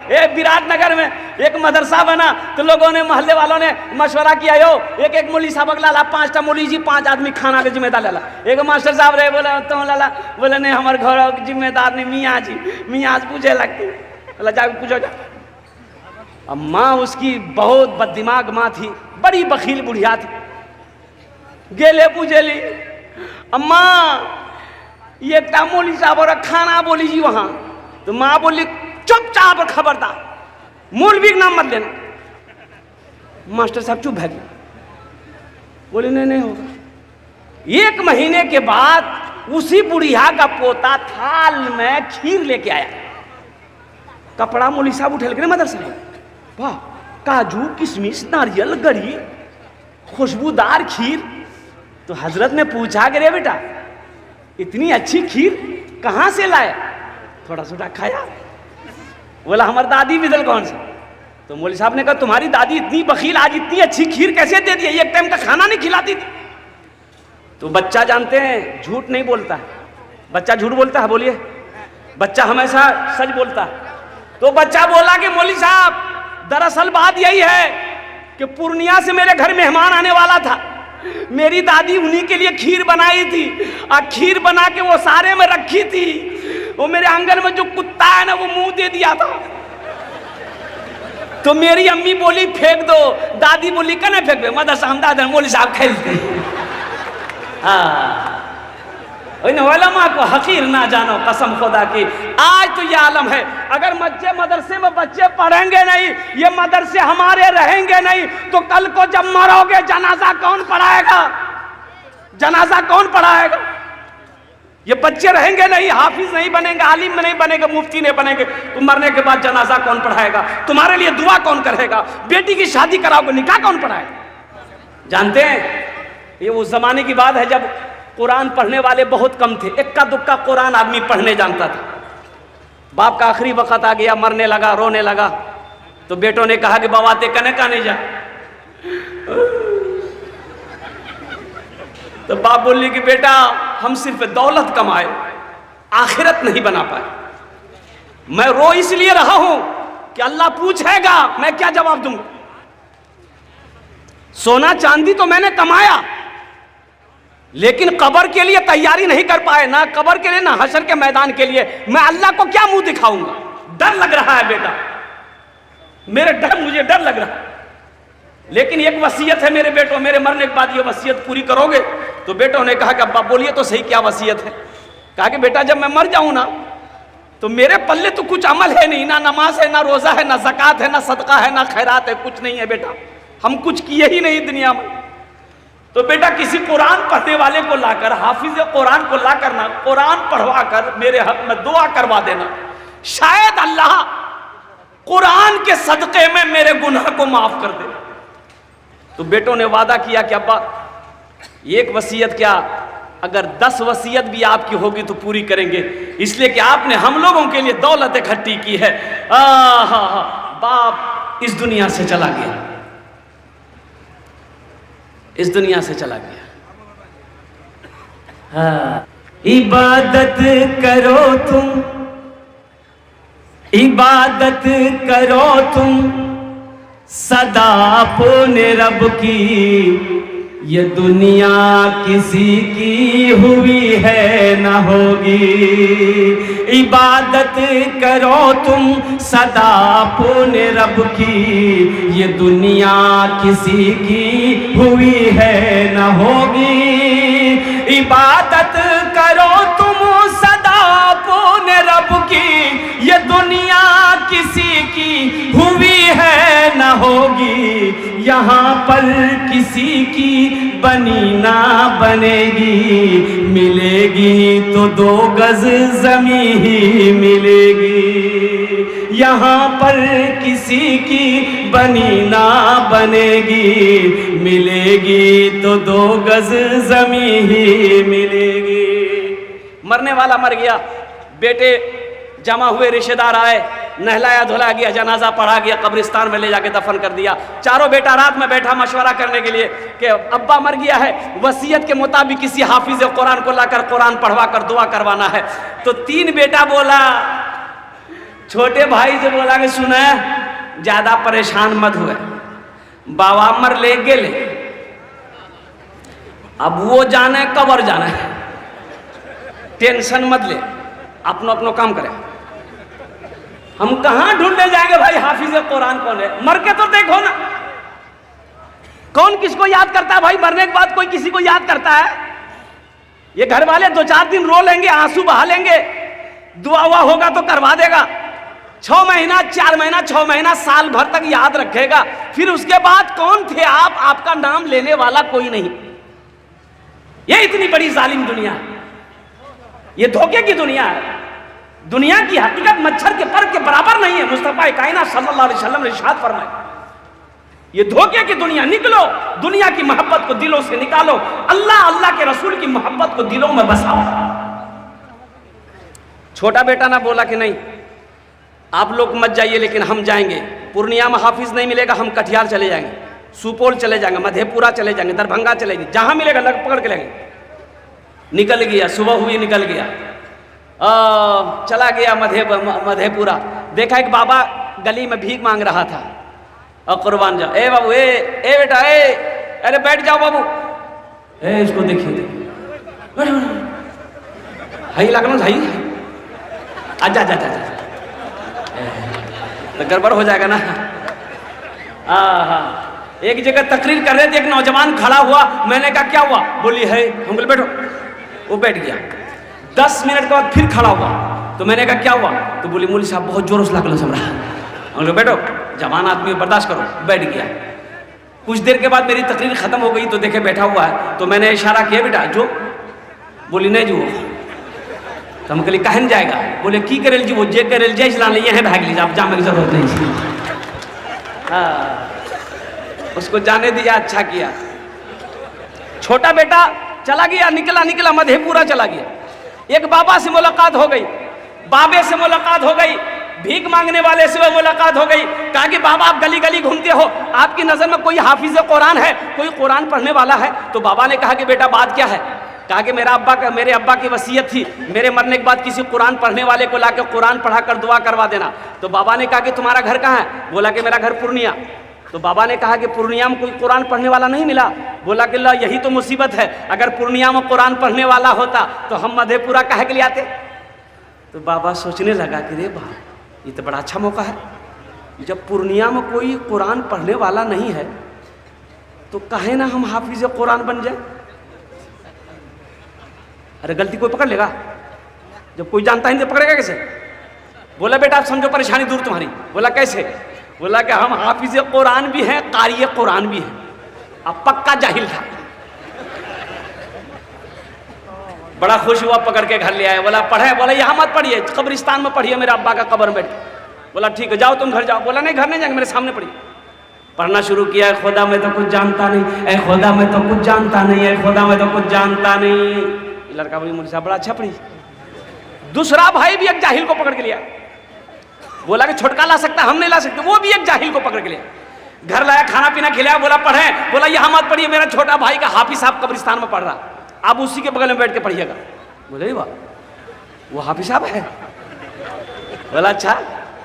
विराटनगर में एक मदरसा बना तो लोगों ने, मोहल्ले वालों ने मशवरा किया, यो एक एक मौली साहब अगला ला 5टा मौली जी 5 आदमी खाना के जिम्मेदार ला। एक मास्टर साहब रहे, बोले तुम लाला, बोले नहीं हमारे घर के जिम्मेदार नहीं मियाँ जी। मियाँ पूछे लगती, बोला जाके पूछो जा। अब माँ उसकी बहुत बददिमाग माँ थी, बड़ी बखील बुढ़िया थी। गेले पूछे ली, अम्मा ये मौली साहब और खाना बोली जी वहाँ। तो माँ बोली चुपचाप और खबरदार, मौलवी का नाम मत लेना। मास्टर साहब चुप है, बोले नहीं होगा। 1 महीने के बाद उसी बुढ़िया का पोता थाल में खीर लेके आया। कपड़ा मौली साहब उठे लगे मदरसा में, वाह काजू किशमिश नारियल गरी खुशबूदार खीर। तो हजरत ने पूछा कि रे बेटा इतनी अच्छी खीर कहाँ से लाए? थोड़ा सा खाया। बोला हमारी दादी बिदल कौन सा? तो मौलवी साहब ने कहा तुम्हारी दादी इतनी बखील, आज इतनी अच्छी खीर कैसे दे दी? एक टाइम का खाना नहीं खिलाती थी। तो बच्चा जानते हैं झूठ नहीं बोलता है। बच्चा झूठ बोलता है? बोलिए, बच्चा हमेशा सच बोलता है। तो बच्चा बोला कि मौलवी साहब दरअसल बात यही है कि पूर्णिया से मेरे घर मेहमान आने वाला था, मेरी दादी उन्हीं के लिए खीर बनाई थी और खीर बना के वो सारे में रखी थी। वो मेरे आंगन में जो कुत्ता है ना वो मुंह दे दिया था। तो मेरी अम्मी बोली फेंक दो, दादी बोली कने फेंक दो, मदरसा हम दादा मौलवी साहब खेलते। माँ को हकीर ना जानो कसम खुदा की। आज तो ये आलम है, अगर मदरसे में बच्चे पढ़ेंगे नहीं, ये मदरसे हमारे रहेंगे नहीं, तो कल को जब मरोगे जनाजा कौन पढ़ाएगा? जनाजा कौन पढ़ाएगा? ये बच्चे रहेंगे नहीं, हाफिज नहीं बनेंगे, आलिम नहीं बनेंगे, मुफ्ती नहीं बनेंगे, तो मरने के बाद जनाजा कौन पढ़ाएगा? तुम्हारे लिए दुआ कौन करेगा? बेटी की शादी कराओगे, निकाह कौन पढ़ाएगा? जानते हैं ये उस जमाने की बात है जब कुरान पढ़ने वाले बहुत कम थे। इक्का दुक्का कुरान आदमी पढ़ने जानता था। बाप का आखिरी वक्त आ गया, मरने लगा, रोने लगा। तो बेटों ने कहा कि बाबा ते कने का नहीं जा। तो बाप बोली कि बेटा हम सिर्फ दौलत कमाए, आखिरत नहीं बना पाए। मैं रो इसलिए रहा हूं कि अल्लाह पूछेगा, मैं क्या जवाब दूंगा? सोना चांदी तो मैंने कमाया, लेकिन कब्र के लिए तैयारी नहीं कर पाए, ना कब्र के लिए ना हशर के मैदान के लिए। मैं अल्लाह को क्या मुंह दिखाऊंगा? डर लग रहा है बेटा, मुझे डर लग रहा है। लेकिन एक वसीयत है मेरे बेटों, मेरे मरने के बाद ये वसीयत पूरी करोगे? तो बेटों ने कहा कि अब्बा बोलिए तो सही क्या वसीयत है? कहा कि बेटा जब मैं मर जाऊं ना तो मेरे पल्ले तो कुछ अमल है नहीं, ना नमाज है, ना रोजा है, ना ज़कात है, ना सदका है, ना खैरात है, कुछ नहीं है बेटा। हम कुछ किए ही नहीं दुनिया में। तो बेटा किसी कुरान पढ़ने वाले को लाकर, हाफिज कुरान को लाकर ना कुरान पढ़वा कर मेरे हक में दुआ करवा देना, शायद अल्लाह कुरान के सदक़े में मेरे गुनाह को माफ कर दे। तो बेटों ने वादा किया कि अब्बा एक वसीयत क्या, अगर 10 वसीयत भी आपकी होगी तो पूरी करेंगे, इसलिए कि आपने हम लोगों के लिए दौलत इकट्ठी की है। बाप इस दुनिया से चला गया, इस दुनिया से चला गया। इबादत करो तुम, इबादत करो तुम सदा अपने रब की, ये दुनिया किसी की हुई है न होगी। इबादत करो तुम सदा अपने रब की, ये दुनिया किसी की हुई है न होगी। इबादत करो तुम सदा अपने रब की, ये दुनिया किसी की हुई है न होगी। यहाँ पर किसी की बनी ना बनेगी, मिलेगी तो 2 गज ज़मीं ही मिलेगी। यहाँ पर किसी की बनी ना बनेगी, मिलेगी तो 2 गज ज़मीं ही मिलेगी। मरने वाला मर गया, बेटे जमा हुए, रिश्तेदार आए, नहलाया धुलाया गया, जनाजा पढ़ा गया, कब्रिस्तान में ले जाके दफन कर दिया। चारों बेटा रात में बैठा मशवरा करने के लिए कि अब्बा मर गया है, वसीयत के मुताबिक किसी हाफिज कुरान को लाकर कुरान पढ़वा कर दुआ करवाना है। तो 3 बेटा बोला छोटे भाई से बोला कि सुना ज्यादा परेशान मत हुए, बाबा मर ले गेले, अब वो जाने कबर जाना है, टेंशन मत ले, अपनो अपनो काम करे। हम कहां ढूंढने जाएंगे भाई हाफिज कुरान कौन है? मर के तो देखो ना, कौन किसको याद करता है भाई? मरने के बाद कोई किसी को याद करता है? ये घर वाले 2-4 दिन रो लेंगे, आंसू बहा लेंगे, दुआ हुआ होगा तो करवा देगा, 6 महीना 4 महीना 6 महीना साल भर तक याद रखेगा, फिर उसके बाद कौन थे आप? आपका नाम लेने वाला कोई नहीं। ये इतनी बड़ी जालिम दुनिया है, ये धोखे की दुनिया है। दुनिया की हकीकत मच्छर के पर के बराबर नहीं है। मुस्तफा कायनात सल्लल्लाहु अलैहि वसल्लम ने इरशाद फरमाया, ये धोखे की दुनिया, निकलो, दुनिया की मोहब्बत को दिलों से निकालो, अल्लाह अल्लाह के रसूल की मोहब्बत को दिलों में बसाओ। छोटा बेटा ना बोला कि नहीं आप लोग मत जाइए लेकिन हम जाएंगे। पूर्णिया में हाफिज नहीं मिलेगा, हम कटिहार चले जाएंगे, सुपौल चले जाएंगे, मधेपुरा चले जाएंगे, दरभंगा चले जाएंगे, जहां मिलेगा लग पकड़ के लेंगे। निकल गया, सुबह हुई निकल गया, चला गया मधेपुरा। देखा एक बाबा गली में भीख मांग रहा था, और कुर्बान जाओ, ए बाबू, ए बेटा, अरे बैठ जाओ बाबू, इसको देखिए, हाई लगना भाई, आजा जा जा जा, तो गड़बड़ हो जाएगा ना। हाँ, एक जगह तकरीर कर रहे थे, एक नौजवान खड़ा हुआ, मैंने कहा क्या हुआ? बोली है, हम बोले बैठो, वो बैठ गया। 10 मिनट के बाद फिर खड़ा हुआ, तो मैंने कहा क्या हुआ? तो बोली मौलवी साहब बहुत जोर से लागल सब रहा। हम लोग बैठो, जवान आदमी बर्दाश्त करो, बैठ गया। कुछ देर के बाद मेरी तकरीर खत्म हो गई, तो देखे बैठा हुआ है, तो मैंने इशारा किया, बेटा जो। बोली नहीं जो। तो हम कहली कहन जाएगा? बोले की करेल जी, वो जे करेल जय लाने यहाँ भाग लीजिए, आप जाने की जरूरत नहीं। हाँ, उसको जाने दिया, अच्छा किया। छोटा बेटा चला गया, निकला मधेपुरा चला गया। एक बाबा से मुलाकात हो गई, बाबे से मुलाकात हो गई, भीख मांगने वाले से मुलाकात हो गई। कहा कि बाबा आप गली गली घूमते हो, आपकी नजर में कोई हाफिज कुरान है, कोई कुरान पढ़ने वाला है? तो बाबा ने कहा कि बेटा बात क्या है? कहा कि मेरे अब्बा की वसीयत थी, मेरे मरने के बाद किसी कुरान पढ़ने वाले को लाकर कुरान पढ़ा कर दुआ करवा देना। तो बाबा ने कहा कि तुम्हारा घर कहाँ है? बोला कि मेरा घर पूर्णिया। तो बाबा ने कहा कि पूर्णिया में कोई कुरान पढ़ने वाला नहीं मिला? बोला कि ला यही तो मुसीबत है, अगर पूर्णिया में कुरान पढ़ने वाला होता तो हम मधेपुरा काहे के लिए आते? तो बाबा सोचने लगा कि रे बाप, ये तो बड़ा अच्छा मौका है, जब पूर्णिया में कोई कुरान पढ़ने वाला नहीं है तो काहे ना हम हाफिज कुरान बन जाए। अरे गलती कोई पकड़ लेगा? जब कोई जानता ही नहीं तो पकड़ेगा कैसे? बोला बेटा आप समझो परेशानी दूर तुम्हारी। बोला कैसे? बोला कि हम हाफिज कुरान भी हैं, कारी कुरान भी हैं। अब पक्का जाहिल था, बड़ा खुश हुआ, पकड़ के घर ले आया। बोला पढ़े? बोला यहाँ मत पढ़िए, कब्रिस्तान में पढ़िए, मेरे अब्बा का कब्र में बैठ। बोला ठीक है, जाओ तुम घर जाओ। बोला नहीं घर नहीं जाएंगे, मेरे सामने पढ़िए। पढ़ना शुरू किया, खुदा मैं तो कुछ जानता नहीं, ऐ खुदा मैं तो कुछ जानता नहीं, ऐ खुदा मैं तो कुछ जानता नहीं। लड़का बोली मौलवी साहब बड़ा अच्छा पढ़ी। दूसरा भाई भी एक जाहिल को पकड़ के लिया, बोला कि छोटका ला सकता, हम नहीं ला सकते। वो भी एक जाहिल को पकड़ के लिया, घर लाया, खाना पीना खिलाया। बोला पढ़े? बोला यहाँ मत पढ़िए, मेरा छोटा भाई का हाफिज साहब कब्रिस्तान में पढ़ रहा, आप उसी के बगल में बैठ के पढ़िएगा। बोले वाह, वो हाफिज साहब है? बोला अच्छा,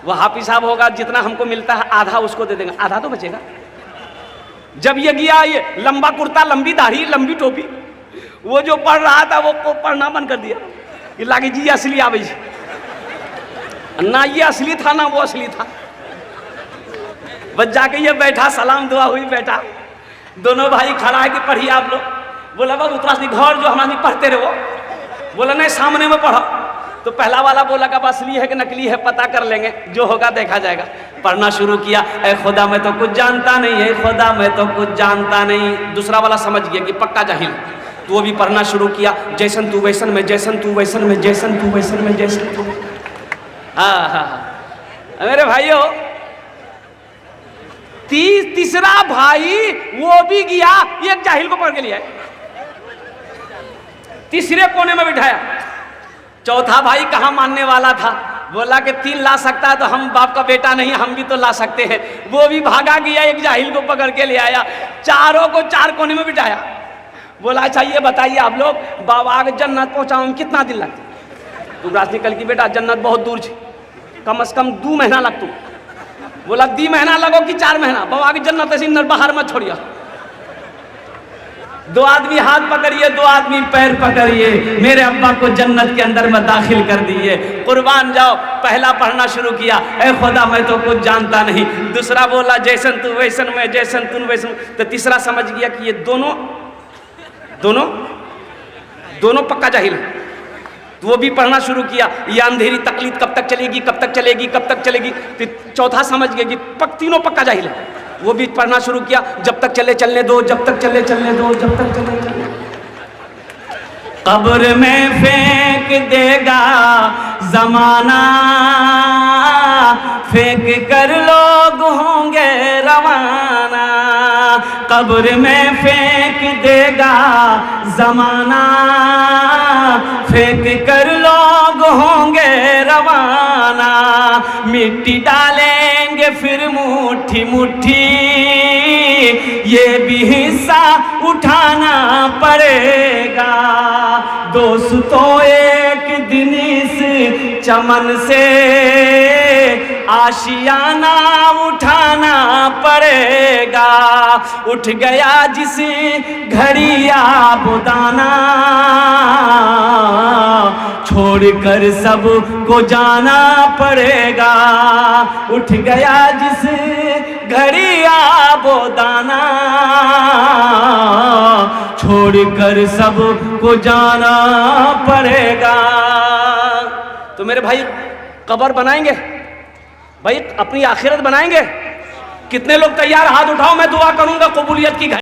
वो हाफिज साहब होगा, जितना हमको मिलता है आधा उसको दे देंगे, आधा तो बचेगा। जब ये गया, ये लंबा कुर्ता, लंबी दाढ़ी, लंबी टोपी, वो जो पढ़ रहा था वो पढ़ना बंद कर दिया। ये लागे जी असली आवे जी, ना ये असली था ना वो असली था। बस जाके ये बैठा, सलाम दुआ हुई, बैठा। दोनों भाई खड़ा है कि पढ़िए आप लोग। बोला बाबू उतना घर जो हमारे पढ़ते रहे वो। बोला नहीं सामने में पढ़ो। तो पहला वाला बोला कि असली है कि नकली है पता कर लेंगे, जो होगा देखा जाएगा। पढ़ना शुरू किया, ऐ खुदा मैं तो कुछ जानता नहीं, ऐ खुदा मैं तो कुछ जानता नहीं। दूसरा वाला समझ गया कि पक्का जाहिल, तो वो भी पढ़ना शुरू किया, जैसन तू वैसन में, जैसन तू वैसन में, जैसन तू वैसन में, जैसन तू। हाँ मेरे भाइयों, तीसरा भाई वो भी गया, एक जाहिल को पकड़ के लिया, तीसरे कोने में बिठाया। चौथा भाई कहाँ मानने वाला था, बोला कि 3 ला सकता है तो हम बाप का बेटा नहीं, हम भी तो ला सकते हैं। वो भी भागा गया, एक जाहिल को पकड़ के ले आया, चारों को 4 कोने में बिठाया। बोला अच्छा ये बताइए आप लोग, बाबा के जन्नत पहुंचाने में कितना दिन लगता? तू रात निकल की बेटा, जन्नत बहुत दूर है, कम से कम 2 महीना लगतू। बोला 2 महीना लगो कि 4 महीना, बाबा की जन्नत ऐसी बाहर मत छोड़िया। 2 आदमी हाथ पकड़िए, 2 आदमी पैर पकड़िए, मेरे अब्बा को जन्नत के अंदर में दाखिल कर दिए। कुर्बान जाओ। पहला पढ़ना शुरू किया, ए खुदा मैं तो कुछ जानता नहीं। दूसरा बोला जैसन तू वैसन मैं, जैसन तू वैसन। तो तीसरा समझ गया कि ये दोनों दोनों दोनों पक्का जाहिल है। तो वो भी पढ़ना शुरू किया, ये अंधेरी तकलीफ कब तक चलेगी, कब तक चलेगी, कब तक चलेगी। तो चौथा समझ गया कि तीनों पक्का जाहिल है। वो भी पढ़ना शुरू किया, जब तक चले चलने दो, जब तक चले चलने दो, जब तक चले चलने दो। कब्र में फेंक देगा जमाना, फेंक कर लोग होंगे रवाना। कब्र में फेंक देगा जमाना, फेंक कर लोग होंगे रवाना। मिट्टी डालेंगे फिर मुट्ठी मुट्ठी, ये भी हिस्सा उठाना पड़ेगा। दोस्तों एक दिन इस चमन से आशियाना उठाना पड़ेगा। उठ गया जिस घड़ी आबुदाना, छोड़कर सब को जाना पड़ेगा। उठ गया जिस घड़ी आबुदाना, छोड़कर सब को जाना पड़ेगा। तो मेरे भाई कब्र बनाएंगे भाई, अपनी आखिरत बनाएंगे। कितने लोग तैयार? हाथ उठाओ, मैं दुआ करूंगा कबूलियत की।